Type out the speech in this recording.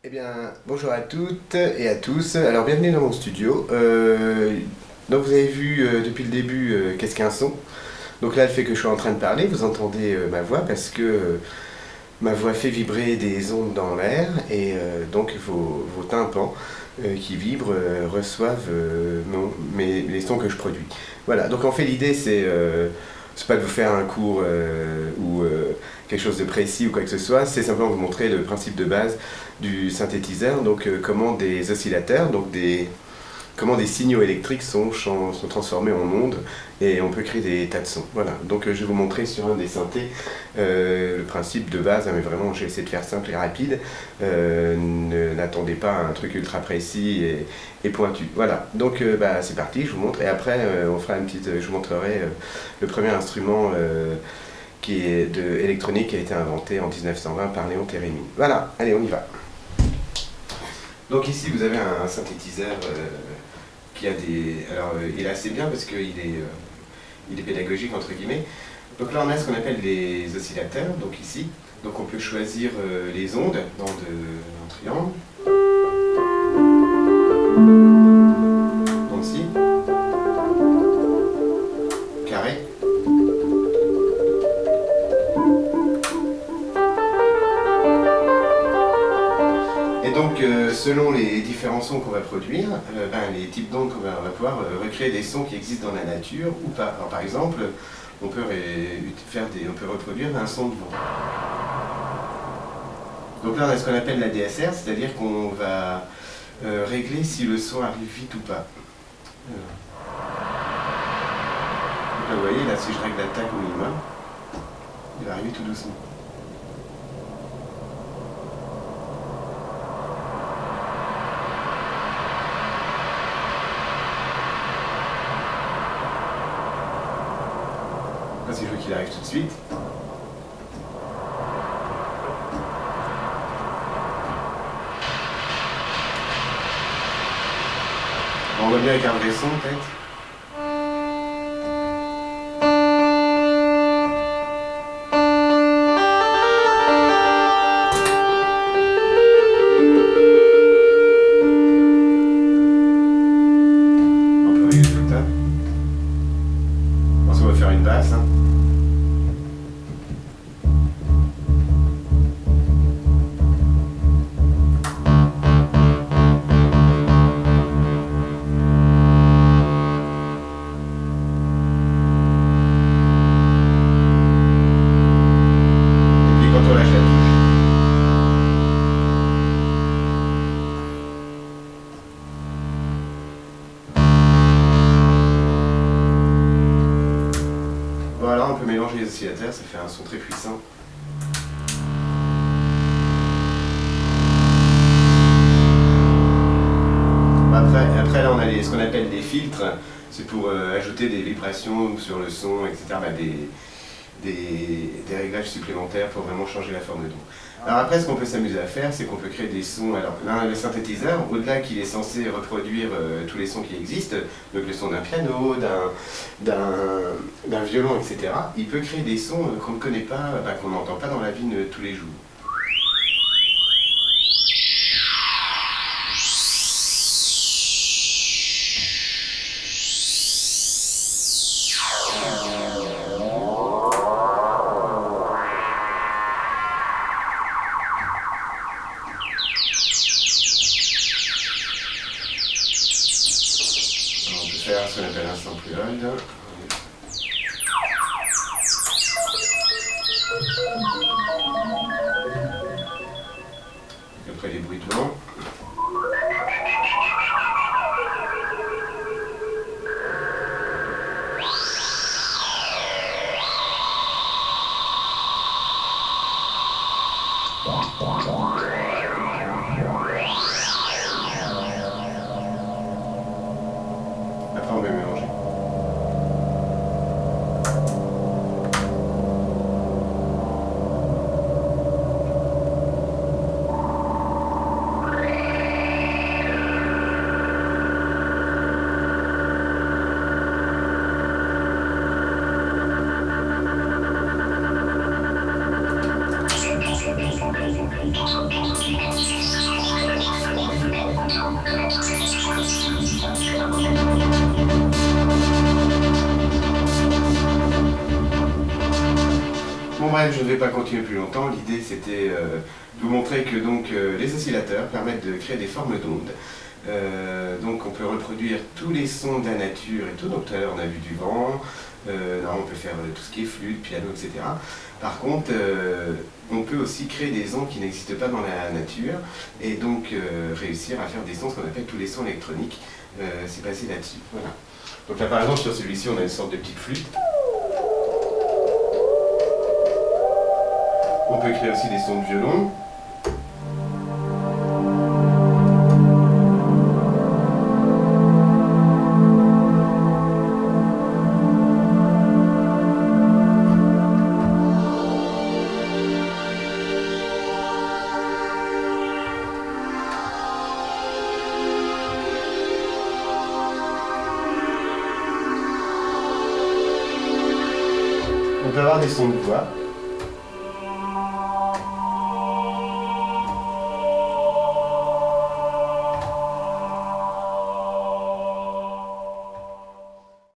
Eh bien, bonjour à toutes et à tous. Alors, bienvenue dans mon studio. Donc, vous avez vu depuis le début qu'est-ce qu'un son. Donc là, le fait que je suis en train de parler, vous entendez ma voix parce que ma voix fait vibrer des ondes dans l'air et donc vos tympans qui vibrent reçoivent les sons que je produis. Voilà, donc en fait, l'idée c'est pas de vous faire un cours ou quelque chose de précis ou quoi que ce soit, c'est simplement vous montrer le principe de base du synthétiseur, donc comment des oscillateurs, comment des signaux électriques sont transformés en ondes et on peut créer des tas de sons. Voilà, donc je vais vous montrer sur un des synthés le principe de base, hein, mais vraiment j'ai essayé de faire simple et rapide. N'attendez pas à un truc ultra précis et pointu. Voilà, donc c'est parti, je vous montre et après on fera je vous montrerai le premier instrument qui est électronique qui a été inventé en 1920 par Léon Térémy. Voilà, allez on y va. Donc ici vous avez un synthétiseur qui a des... Alors il est assez bien parce il est pédagogique entre guillemets. Donc là on a ce qu'on appelle les oscillateurs, donc ici. Donc on peut choisir les ondes dans un triangle. Donc ici. Carré. Et donc, selon les différents sons qu'on va produire, les types d'ondes on va pouvoir recréer des sons qui existent dans la nature ou pas. Alors, par exemple, on peut reproduire un son de vent. Donc là, on a ce qu'on appelle la DSR, c'est-à-dire qu'on va régler si le son arrive vite ou pas. Donc là, vous voyez, là, si je règle l'attaque au minimum, il va arriver tout doucement. Si je veux qu'il arrive tout de suite. On voit bien avec un vrai son peut-être. On peut régler tout ça. On va faire une basse. Hein. Voilà, on peut mélanger les oscillateurs, ça fait un son très puissant. Après là, on a ce qu'on appelle des filtres, c'est pour ajouter des vibrations sur le son, etc. Des réglages supplémentaires pour vraiment changer la forme de ton. Alors après, ce qu'on peut s'amuser à faire, c'est qu'on peut créer des sons. Alors là, le synthétiseur, au-delà qu'il est censé reproduire tous les sons qui existent, donc le son d'un piano, d'un violon, etc., il peut créer des sons qu'on ne connaît pas, qu'on n'entend pas dans la vie de tous les jours. Faire ce qu'on appelle un sample hold. Après les bruits de vent. Après on va mélanger. bref, je ne vais pas continuer plus longtemps. L'idée c'était de vous montrer que donc, les oscillateurs permettent de créer des formes d'ondes. Donc on peut reproduire tous les sons de la nature et tout. Donc tout à l'heure on a vu du vent, là on peut faire tout ce qui est flûte, piano, etc. Par contre, on peut aussi créer des ondes qui n'existent pas dans la nature et donc réussir à faire des sons, ce qu'on appelle tous les sons électroniques. C'est basé là-dessus. Voilà. Donc là par exemple sur celui-ci on a une sorte de petite flûte. On peut créer aussi des sons de violon. On peut avoir des sons de voix.